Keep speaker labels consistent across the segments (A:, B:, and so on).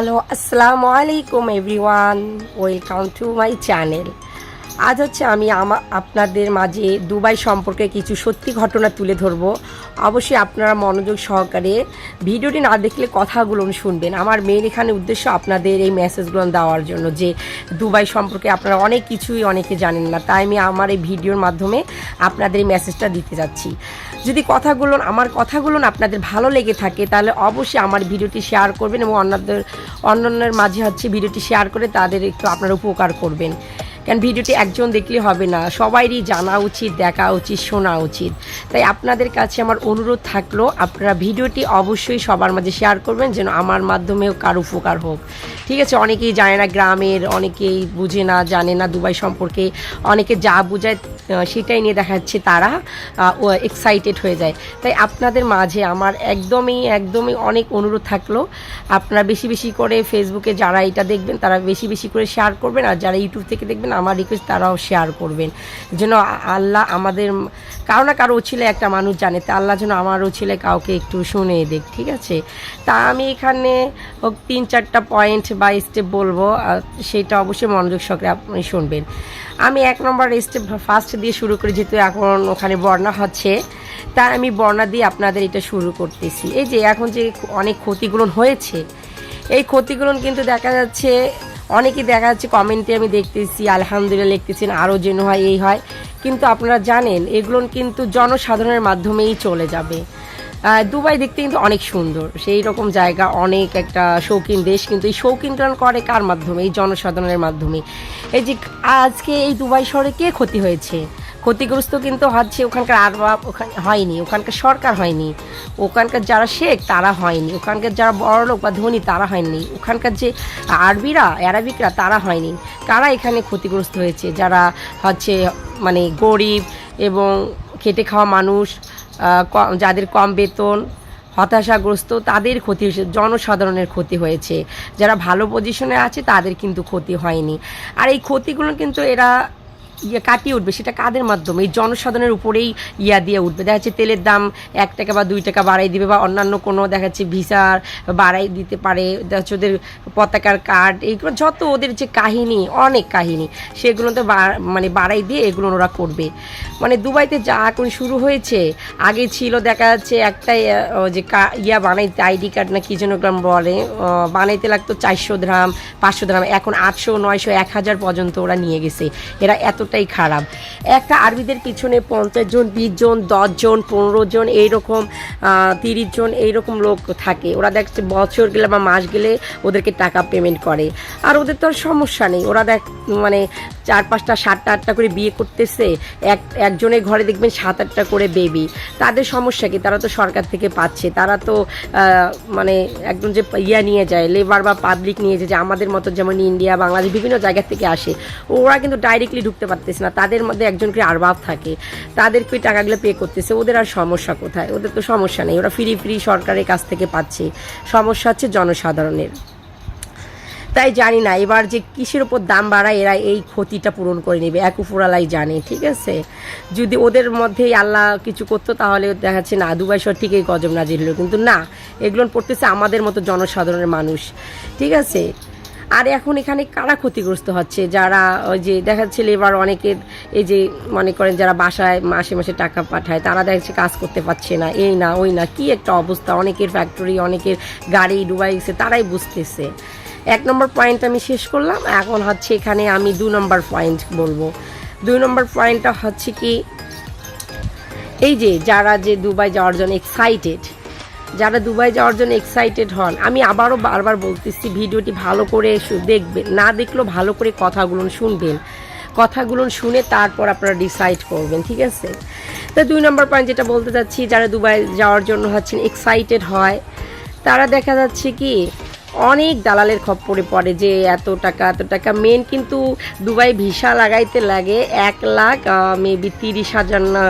A: Hello, আসসালামু আলাইকুম everyone, welcome to my channel. আজ হচ্ছে আমি আপনাদের মাঝে দুবাই সম্পর্কে কিছু সত্যি ঘটনা তুলে ধরব। অবশ্যই আপনারা মনোযোগ সহকারে ভিডিওটি না দেখলে কথাগুলো শুনবেন। আমার মেন এখানে উদ্দেশ্য আপনাদের এই মেসেজগুলো দেওয়ার জন্য যে দুবাই সম্পর্কে আপনারা অনেক কিছুই অনেকে জানেন না, তাই আমি আমার এই ভিডিওর মাধ্যমে আপনাদের এই মেসেজটা দিতে যাচ্ছি। যদি আমার কথাগুলো আপনাদের ভালো লেগে থাকে তাহলে অবশ্যই আমার ভিডিওটি শেয়ার করবেন এবং অন্যান্যের মাঝে হচ্ছে ভিডিওটি শেয়ার করে তাদের একটু আপনারা উপকার করবেন। কারণ ভিডিওটি একজন দেখলে হবে না, সবাইরই জানা উচিত, দেখা উচিত, শোনা উচিত। তাই আপনাদের কাছে আমার অনুরোধ থাকলো আপনারা ভিডিওটি অবশ্যই সবার মাঝে শেয়ার করবেন যেন আমার মাধ্যমেও কার উপকার হোক। ঠিক আছে, অনেকেই জানে না, গ্রামের অনেকেই বুঝে না, জানে না দুবাই সম্পর্কে। অনেকে যা বোঝায় সেটাই নিয়ে দেখা যাচ্ছে তারা এক্সাইটেড হয়ে যায়। তাই আপনাদের মাঝে আমার একদমই অনেক অনুরোধ থাকলো আপনারা বেশি বেশি করে ফেসবুকে যারা এটা দেখবেন তারা বেশি বেশি করে শেয়ার করবেন, আর যারা ইউটিউব থেকে দেখবেন আমার রিকোয়েস্ট তারাও শেয়ার করবেন যেন আল্লাহ আমাদের কারো না কারো ছিল একটা মানুষ জানে, তা আল্লাহ যেন আমারও ছিল কাউকে একটু শুনে দেখ। ঠিক আছে, তা আমি এখানে 3-4টা পয়েন্ট বা স্টেপ বলবো, সেটা অবশ্যই মনোযোগ সহকারে আপনি শুনবেন। আমি 1 নম্বর স্টেপ ফার্স্ট দিয়ে শুরু করি, যেহেতু এখন ওখানে বন্যা হচ্ছে তাই আমি বন্যা দিয়ে আপনাদের এটা শুরু করতেছি। এই যে এখন যে অনেক ক্ষতিগুলো হয়েছে, এই ক্ষতিগুলো কিন্তু দেখা যাচ্ছে অনেকেই দেখা যাচ্ছে কমেন্টে আমি দেখতেছি আলহামদুলিল্লাহ লিখতেছেন, আরও যেন হয় এই হয়, কিন্তু আপনারা জানেন এগুলো কিন্তু জনসাধারণের মাধ্যমেই চলে যাবে। দুবাই দেখতে কিন্তু অনেক সুন্দর, সেই রকম জায়গা, অনেক একটা শৌখিন দেশ, কিন্তু এই শৌখিনটা করে কার মাধ্যমে? এই জনসাধারণের মাধ্যমে। এই যে আজকে এই দুবাই শহরে কে ক্ষতি হয়েছে? ক্ষতিগ্রস্ত কিন্তু হচ্ছে ওখানকার আরবাব, ওখানে হয়নি, ওখানকার সরকার হয়নি, ওখানকার যারা শেখ তারা হয়নি, ওখানকার যারা বড়লোক বা ধনী তারা হয়নি, ওখানকার যে আরবিকরা তারা হয়নি। কারা এখানে ক্ষতিগ্রস্ত হয়েছে? যারা হচ্ছে মানে গরিব এবং খেটে খাওয়া মানুষ, যাদের কম বেতন, হতাশাগ্রস্ত, তাদের ক্ষতি হয়েছে, জনসাধারণের ক্ষতি হয়েছে। যারা ভালো পজিশনে আছে তাদের কিন্তু ক্ষতি হয়নি। আর এই ক্ষতিগুলো কিন্তু এরা কাটিয়ে উঠবে, সেটা কাদের মাধ্যমে? এই জনসাধারণের উপরেই দিয়ে উঠবে। দেখা যাচ্ছে তেলের দাম 1 টাকা বা 2 টাকা বাড়াই দিবে, বা অন্যান্য কোনো দেখা যাচ্ছে ভিসার বাড়াই দিতে পারে, দেখা যাচ্ছে ওদের পতাকার কার্ড, এইগুলো যত ওদের যে কাহিনী, অনেক কাহিনী, সেগুলোতে মানে বাড়াই দিয়ে এগুলো ওরা করবে। মানে দুবাইতে যা এখন শুরু হয়েছে, আগে ছিল দেখা যাচ্ছে একটাই যে বানাইতে আইডি কার্ড না কি যেন বলে, বানাইতে লাগতো 400 দিরহাম 500 দিরহাম, এখন 800 900 1000 পর্যন্ত ওরা নিয়ে গেছে। এরা এতটাই খারাপ। একটা আরবিদের পিছনে 50 জন 20 জন 10 জন 15 জন এইরকম 30 জন এইরকম লোক থাকে। ওরা দেখছে বছর গেলে বা মাস গেলে ওদেরকে টাকা পেমেন্ট করে। আর ওদের তো আর সমস্যা নেই, ওরা মানে 4-5টা 7টা 8টা করে বিয়ে করতেছে, একজনের ঘরে দেখবেন 7-8টা করে বেবি। তাদের সমস্যা কি? তারা তো সরকার থেকে পাচ্ছে, তারা তো মানে একদম যে নিয়ে যায়, লেবার বা পাবলিক নিয়ে যায়, যে আমাদের মতো যেমন ইন্ডিয়া, বাংলাদেশ, বিভিন্ন জায়গা থেকে আসে, ওরা কিন্তু ডাইরেক্টলি ঢুকতে পারতেছে না। তাদের মধ্যে একজন করে আরবাব থাকে, তাদেরকে টাকাগুলো পে করতেছে। ওদের আর সমস্যা কোথায়? ওদের তো সমস্যা নেই, ওরা ফ্রি সরকারের কাছ থেকে পাচ্ছে। সমস্যা হচ্ছে জনসাধারণের। তাই জানি না এবার যে কিসের উপর দাম বাড়ায় এরা এই ক্ষতিটা পূরণ করে নেবে, এক উপরালাই জানে। ঠিক আছে, যদি ওদের মধ্যেই আল্লাহ কিছু করতো তাহলে দেখা যাচ্ছে না দুবাই শহর ঠিকই গজব নাজির হলো, কিন্তু না, এগুলো পড়তেছে আমাদের মতো জনসাধারণের মানুষ। ঠিক আছে, আর এখন এখানে কারা ক্ষতিগ্রস্ত হচ্ছে? যারা ওই যে দেখা যাচ্ছে লেবার, অনেকের এই যে মনে করেন যারা বাসায় মাসে মাসে টাকা পাঠায়, তারা দেখা যাচ্ছে কাজ করতে পারছে না, এই না ওই না, কি একটা অবস্থা। অনেকের ফ্যাক্টরি, অনেকের গাড়ি ডুবাই গেছে, তারাই বুঝতেছে। 1 নম্বর পয়েন্ট আমি শেষ করলাম, এখন হচ্ছে এখানে আমি 2 নম্বর পয়েন্ট বলবো। 2 নম্বর পয়েন্টটা হচ্ছে কি, এই যে যারা যে দুবাই যাওয়ার জন্য এক্সাইটেড, যারা দুবাই যাওয়ার জন্য এক্সাইটেড হন, আমি আবারও বারবার বলতেছি ভিডিওটি ভালো করে দেখবেন, না দেখলেও ভালো করে কথাগুলো শুনবেন, কথাগুলো শুনে তারপর আপনারা ডিসাইড করবেন। ঠিক আছে, তো 2 নম্বর পয়েন্ট যেটা বলতে চাচ্ছি, যারা দুবাই যাওয়ার জন্য হচ্ছেন এক্সাইটেড হয়, তারা দেখা যাচ্ছে কি অনেক দালালের খপ্পরে পড়ে, যে এত টাকা মেন কিন্তু দুবাই ভিসা লাগাইতে লাগে 1 লাখ মেবি 30,000 না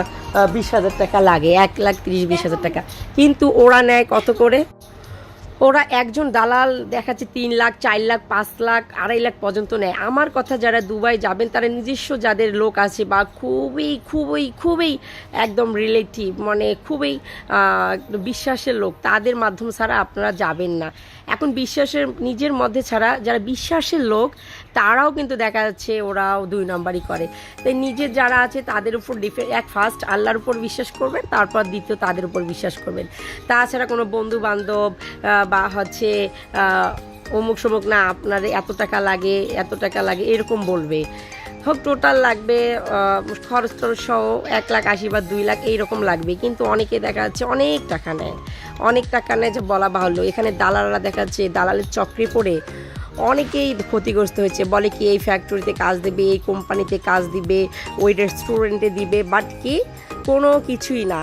A: 20,000 টাকা লাগে, 1,30,000-20,000 টাকা। কিন্তু ওরা নেয় কত করে? ওরা একজন দালাল দেখাচ্ছে 3 লাখ 4 লাখ 5 লাখ 2.5 লাখ পর্যন্ত নেয়। আমার কথা, যারা দুবাই যাবেন তারা নিজস্ব যাদের লোক আছে বা খুবই খুবই খুবই একদম রিলেটিভ, মানে খুবই বিশ্বাসের লোক, তাদের মাধ্যম ছাড়া আপনারা যাবেন না। এখন বিশ্বাসের নিজের মধ্যে ছাড়া যারা বিশ্বাসের লোক তারাও কিন্তু দেখা যাচ্ছে ওরাও 2 নম্বরই করে। তাই নিজের যারা আছে তাদের উপর ফার্স্ট আল্লাহর উপর বিশ্বাস করবেন, তারপর দ্বিতীয় তাদের উপর বিশ্বাস করবেন। তাছাড়া কোনো বন্ধু বান্ধব বা হচ্ছে অমুক সমুক না আপনার এত টাকা লাগে এরকম বলবে, হোক টোটাল লাগবে খরচ টরচ সহ 1,80,000 বা 2 লাখ এইরকম লাগবে। কিন্তু অনেকে দেখা যাচ্ছে অনেক টাকা নেয় যে বলা বাহুল্য। এখানে দালালরা দেখা যাচ্ছে দালালের চক্রে পড়ে অনেকেই ক্ষতিগ্রস্ত হয়েছে। বলে কি এই ফ্যাক্টরিতে কাজ দিবে, এই কোম্পানিতে কাজ দিবে, ওই রেস্টুরেন্টে দিবে, বাট কি কোনো কিছুই না।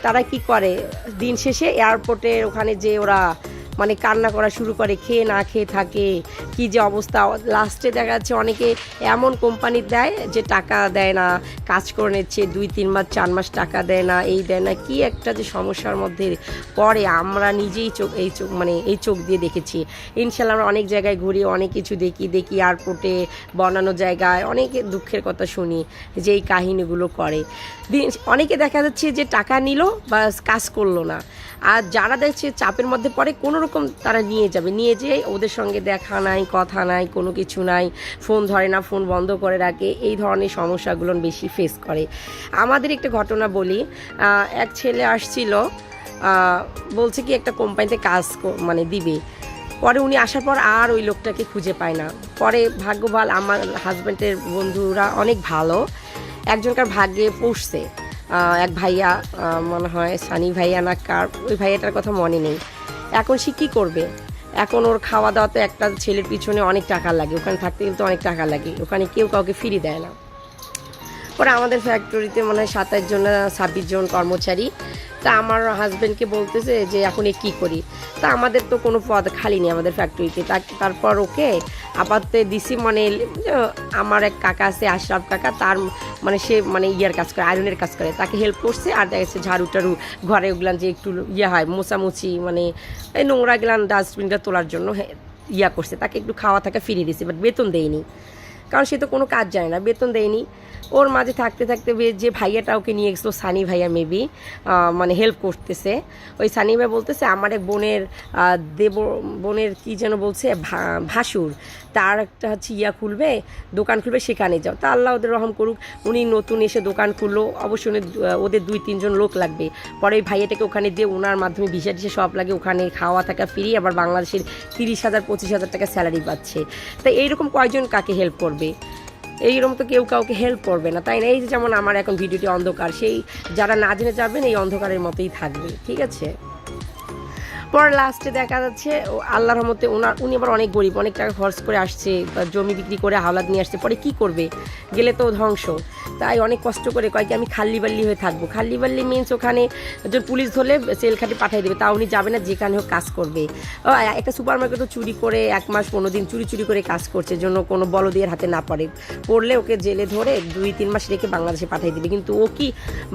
A: তারা কি করে দিন শেষে এয়ারপোর্টের ওখানে যে ওরা মানে কান্না করা শুরু করে, খেয়ে না খেয়ে থাকে, কি যে অবস্থা। লাস্টে দেখা যাচ্ছে অনেকে এমন কোম্পানি দেয় যে টাকা দেয় না, কাজ করে নিচ্ছে 2-3 মাস 4 মাস টাকা দেয় না, এই দেয় না, কি একটা যে সমস্যার মধ্যে পড়ে আমরা নিজেই এই চোখ দিয়ে দেখেছি। ইনশাল্লাহ আমরা অনেক জায়গায় ঘুরি, অনেক কিছু দেখি এয়ারপোর্টে বনানো জায়গায় অনেক দুঃখের কথা শুনি যে এই কাহিনীগুলো করে। অনেকে দেখা যাচ্ছে যে টাকা নিল বা কাজ করলো না, আর যারা দেখছে চাপের মধ্যে পড়ে কোনো রকম তারা নিয়ে যেয়ে ওদের সঙ্গে দেখা নাই, কথা নাই, কোনো কিছু নাই, ফোন ধরে না, ফোন বন্ধ করে রাখে, এই ধরনের সমস্যাগুলো বেশি ফেস করে। আমাদের একটা ঘটনা বলি, এক ছেলে আসছিল, বলছে কি একটা কোম্পানিতে কাজ মানে দিবে। পরে উনি আসার পর আর ওই লোকটাকে খুঁজে পায় না। পরে ভাগ্য ভালো, আমার হাজব্যান্ডের বন্ধুরা অনেক ভালো, একজনকার ভাগ্যে পড়ছে, এক ভাইয়া মনে হয় সানি ভাইয়া না কার, ওই ভাইয়াটার কথা মনে নেই। এখন সে কী করবে? এখন ওর খাওয়া দাওয়া তো একটা ছেলের পিছনে অনেক টাকা লাগে, ওখানে থাকতে কিন্তু অনেক টাকা লাগে, ওখানে কেউ কাউকে ফ্রি দেয় না। পরে আমাদের ফ্যাক্টরিতে মনে হয় 27 জন 26 জন কর্মচারী। তা আমার হাজব্যান্ডকে বলতেছে যে এখন কী করি। তা আমাদের তো কোনো পদ খালি নেই আমাদের ফ্যাক্টরিতে। তারপর ওকে আপাতত দিছি, মানে আমার এক কাকা আছে আশরাফ কাকা, তার মানে সে মানে ইয়ার কাজ করে, আয়রনের কাজ করে, তাকে হেল্প করছে। আর দেখা যাচ্ছে ঝাড়ু টাড়ু ঘরে ওগুলান যে একটু হয় মোছামুছি, মানে এই নোংরা গেলান ডাস্টবিনটা তোলার জন্য করছে, তাকে একটু খাওয়া থাকা ফিরিয়ে দিয়েছে, বাট বেতন দেয়নি, কারণ সে তো কোনো কাজ জানে না, বেতন দেয়নি। ওর মাঝে থাকতে যে ভাইয়াটা ওকে নিয়ে গেছিলো, সানি ভাইয়া মেবি মানে হেল্প করতেছে। ওই সানি ভাই বলতেছে আমার এক বোনের কি যেন বলছে ভাসুর, তার একটা হচ্ছে দোকান খুলবে, সেখানে যাও। তা আল্লাহ ওদের রহম করুক, উনি নতুন এসে দোকান খুললো, অবশ্যই ওদের 2-3 জন লোক লাগবে। পরে ওই ভাইয়াটাকে ওখানে দিয়ে ওনার মাধ্যমে ভিসা টিসা সব লাগে, ওখানে খাওয়া থাকা ফ্রি, আবার বাংলাদেশের 30,000-25,000 টাকা স্যালারি পাচ্ছে। তাই এইরকম কয়জন কাকে হেল্প করবে? এইরকম তো কেউ কাউকে হেল্প করবে না, তাই না? এই যেমন আমার এখন ভিডিওটি অন্ধকার, সেই যারা না জেনে যাবেন এই অন্ধকারের মতোই থাকবে, ঠিক আছে? পরে লাস্টে দেখা যাচ্ছে আল্লাহর রহমতে উনি আবার অনেক গরিব, অনেক টাকা খরচ করে আসছে, জমি বিক্রি করে হাওলাত নিয়ে আসছে। পরে কি করবে? গেলে তো ধ্বংস। তাই অনেক কষ্ট করে কয় কি আমি খাল্লিবাল্লি হয়ে থাকবো। খাল্লিবাল্লি মিনস ওখানে একজন পুলিশ ধরলে সেল খাটে পাঠিয়ে দেবে, তা উনি যাবে না, যেখানে হোক কাজ করবে। একটা সুপার মার্কেটও চুরি করে 1 মাস 15 দিন চুরি করে কাজ করছে, জন্য কোনো বলদের হাতে না পড়লে ওকে জেলে ধরে 2-3 মাস রেখে বাংলাদেশে পাঠিয়ে দেবে। কিন্তু ও কি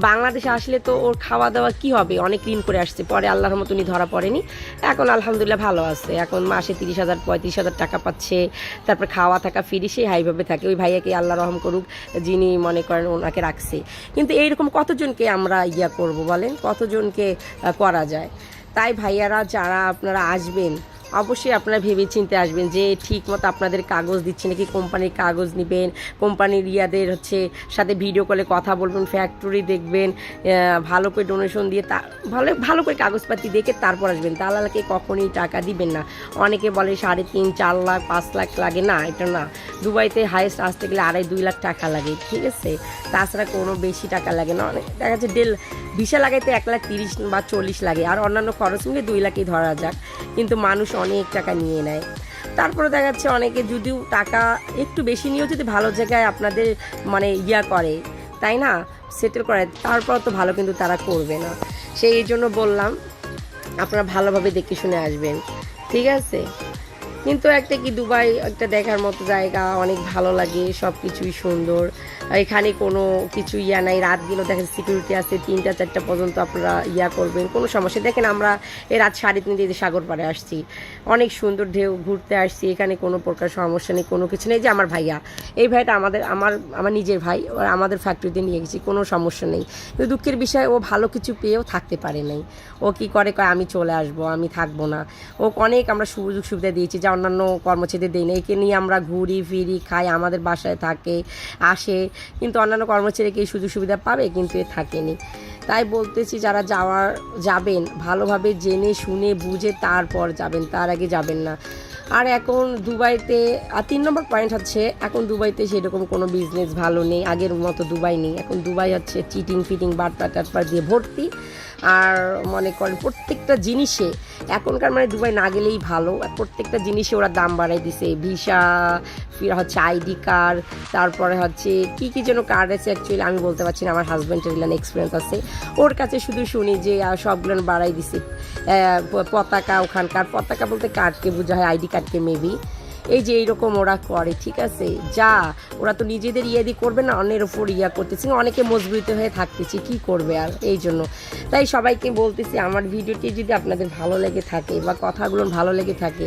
A: বাংলাদেশে আসলে তো ওর খাওয়া দাওয়া কি হবে? অনেক ঋণ করে আসছে। পরে আল্লাহর মতো উনি ধরা পড়েনি, এখন আলহামদুলিল্লাহ ভালো আছে। এখন মাসে 30,000-35,000 টাকা পাচ্ছে, তারপর খাওয়া থাকা ফ্রি, সেই হাইভাবে থাকে। ওই ভাইয়াকে আল্লাহ রহম করুক, যিনি মনে করেন ওনাকে রাখছে। কিন্তু এইরকম কতজনকে আমরা করব বলেন, কতজনকে করা যায়? তাই ভাইয়ারা যারা আপনারা আসবেন, অবশ্যই আপনারা ভেবে চিন্তে আসবেন যে ঠিক মতো আপনাদের কাগজ দিচ্ছে নাকি, কোম্পানির কাগজ নেবেন, কোম্পানির হচ্ছে সাথে ভিডিও কলে কথা বলবেন, ফ্যাক্টরি দেখবেন, ভালো করে ডোনেশন দিয়ে ভালো করে কাগজপাতি দেখে তারপর আসবেন। দালালকে কখনোই টাকা দিবেন না। অনেকে বলে 3.5-4 লাখ 5 লাখ লাগে, না এটা না। দুবাইতে হাইয়েস্ট আসতে গেলে 2.5-2 লাখ টাকা লাগে, ঠিক আছে? তাছাড়া কোনো বেশি টাকা লাগে না। অনেক দেখা যাচ্ছে ভিসা লাগাইতে 1,30,000 বা 40 লাগে, আর অন্যান্য খরচ মিলে 2 লাখই ধরা যাক। কিন্তু মানুষ অনেক টাকা নিয়ে নেয়। তারপরে দেখা যাচ্ছে অনেকে যদিও টাকা একটু বেশি নিয়েও যদি ভালো জায়গায় আপনাদের মানে করে, তাই না, সেটেল করে, তারপর তো ভালো কিন্তু তারা করবে না। সেই জন্য বললাম আপনারা ভালোভাবে দেখে শুনে আসবেন, ঠিক আছে? কিন্তু একটা কি দুবাই একটা দেখার মতো জায়গা, অনেক ভালো লাগে, সব কিছুই সুন্দর। এখানে কোনো কিছু ইয়া নাই, রাত গেলেও দেখেন সিকিউরিটি আছে, 3টা 4টা পর্যন্ত আপনারা ইয়া করবেন, কোনো সমস্যা। দেখেন আমরা এই রাত 3:30 সাগর পাড়ে আসছি, অনেক সুন্দর ঢেউ, ঘুরতে আসছি, এখানে কোনো প্রকার সমস্যা নেই, কোনো কিছু নেই। যে আমার ভাইয়া, এই ভাইটা আমার নিজের ভাই, আমাদের ফ্যাক্টরিতে নিয়ে গেছি, কোনো সমস্যা নেই। কিন্তু দুঃখের বিষয় ও ভালো কিছু পেয়েও থাকতে পারে নাই। ও কি করে, কয় আমি চলে আসবো, আমি থাকবো না। ও অনেক আমরা সুযোগ সুবিধা দিয়েছি যা অন্যান্য কর্মচারীদের দিই না। একে নিয়ে আমরা ঘুরি ফিরি, খাই, আমাদের বাসায় থাকে, আসে, কিন্তু অন্যান্য কর্মচারীকে এই সুযোগ সুবিধা পাবে, কিন্তু এ থাকেনি। তাই বলতেছি যারা যাবেন ভালোভাবে জেনে শুনে বুঝে তারপর যাবেন, তার আগে যাবেন না। আর এখন দুবাইতে 3 নম্বর পয়েন্ট হচ্ছে, এখন দুবাইতে সেরকম কোনো বিজনেস ভালো নেই, আগের মতো দুবাই নেই। এখন দুবাই হচ্ছে চিটিং ফিটিং বাটপা টাটপা দিয়ে ভর্তি। আর মনে করেন প্রত্যেকটা জিনিসে এখনকার মানে দুবাই না গেলেই ভালো, প্রত্যেকটা জিনিসে ওরা দাম বাড়াই দিছে। ভিসা, ফির হচ্ছে আইডি কার্ড, তারপরে হচ্ছে কী কী যেন কার্ড আছে, অ্যাকচুয়ালি আমি বলতে পারছি না, আমার হাজব্যান্ডের এক্সপিরিয়েন্স আছে, ওর কাছে শুধু শুনি যে সবগুলো বাড়াই দিছে। পতাকা, ওখানকার পতাকা বলতে কার্ডকে বোঝা হয়, আইডি কার্ডকে মেবি। এই যে এইরকম ওরা করে, ঠিক আছে, যা ওরা তো নিজেদের ইয়ে দিয়ে করবে না, অন্যের ওপর ইয়া করতেছে, অনেকে মজবুরিত হয়ে থাকতেছে, কি করবে আর। এই জন্য তাই সবাইকে বলতেছি, আমার ভিডিওটি যদি আপনাদের ভালো লেগে থাকে বা কথাগুলো ভালো লেগে থাকে,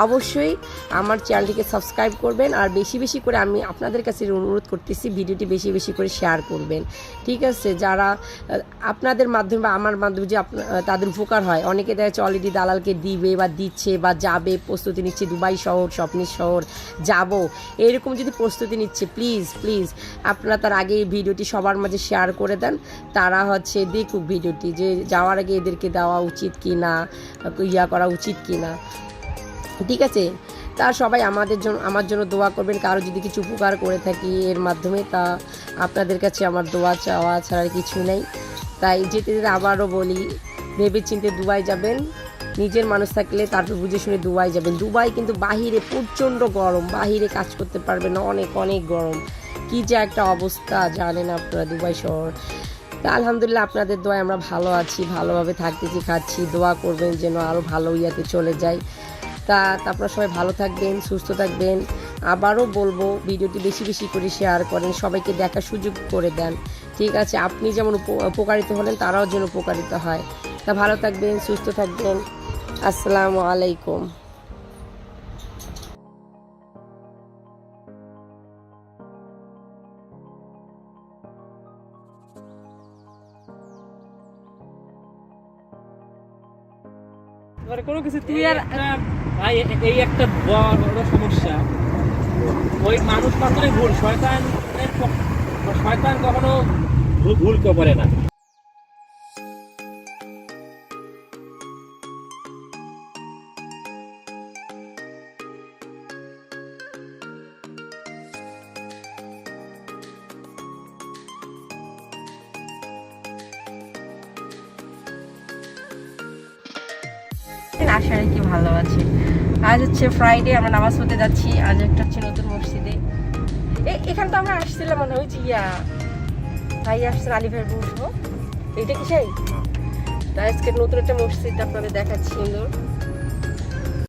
A: অবশ্যই আমার চ্যানেলটিকে সাবস্ক্রাইব করবেন। আর বেশি বেশি করে আমি আপনাদের কাছে অনুরোধ করতেছি, ভিডিওটি বেশি বেশি করে শেয়ার করবেন, ঠিক আছে। যারা আপনাদের মাধ্যমে বা আমার মাধ্যমে যে তাদের উপকার হয়, অনেকে দেখা যাচ্ছে অলরেডি দালালকে দিবে বা দিচ্ছে বা যাবে, প্রস্তুতি নিচ্ছে, দুবাই শহর, স্বপ্নের শহর যাব, এরকম যদি প্রস্তুতি নিচ্ছে, প্লিজ প্লিজ আপনারা তার আগে এই ভিডিওটি সবার মাঝে শেয়ার করে দেন, তারা হচ্ছে দেখুক ভিডিওটি, যে যাওয়ার আগে এদেরকে দেওয়া উচিত কি না, ইয়া করা উচিত কি না, ঠিক আছে। তা সবাই আমার জন্য দোয়া করবেন। কারো যদি কিছু উপকার করে থাকি এর মাধ্যমে, তা আপনাদের কাছে আমার দোয়া চাওয়া ছাড়া কিছু নেই। তাই যেতে যেতে আবারও বলি, ভেবে চিন্তে দুবাই যাবেন, নিজের মানুষ থাকলে তারপর বুঝে শুনে দুবাই যাবেন। দুবাই কিন্তু বাহিরে প্রচণ্ড গরম, বাহিরে কাজ করতে পারবেন না, অনেক অনেক গরম, কি যে একটা অবস্থা জানেন আপনারা দুবাই শহর। তা আলহামদুলিল্লাহ আপনাদের দোয়ায় আমরা ভালো আছি, ভালোভাবে থাকতেছি, খাচ্ছি। দোয়া করবেন যেন আরও ভালো ইয়াতে চলে যায়। তা আপনারা সবাই ভালো থাকবেন, সুস্থ থাকবেন। আবারও বলবো, ভিডিওটি বেশি বেশি করে শেয়ার করেন, সবাইকে দেখার সুযোগ করে দেন, ঠিক আছে। আপনি যেমন উপকারিত হলেন, তারাও যেন উপকারিত হয়। তা ভালো থাকবেন, সুস্থ থাকবেন। আসসালামু আলাইকুম।
B: কোনো কিছু তুই আর ভাই, এই একটা বড় সমস্যা। ওই মানুষ মাত্রই ভুল, শয়তান কখনো ভুল কেউ করে না।
A: আশা রাখি ভালো আছে। আজ হচ্ছে ফ্রাইডে, আমরা নামাজ পড়তে যাচ্ছি। আজ একটা হচ্ছে নতুন মসজিদে, এখানে তো আমরা আসছিলাম মনে হয়, ইয়া ভাই আসছেন, আলী ভাই বসবো, এইটা কি সেই। তাই আজকে নতুন একটা মসজিদ আপনাদের দেখাচ্ছি, সুন্দর।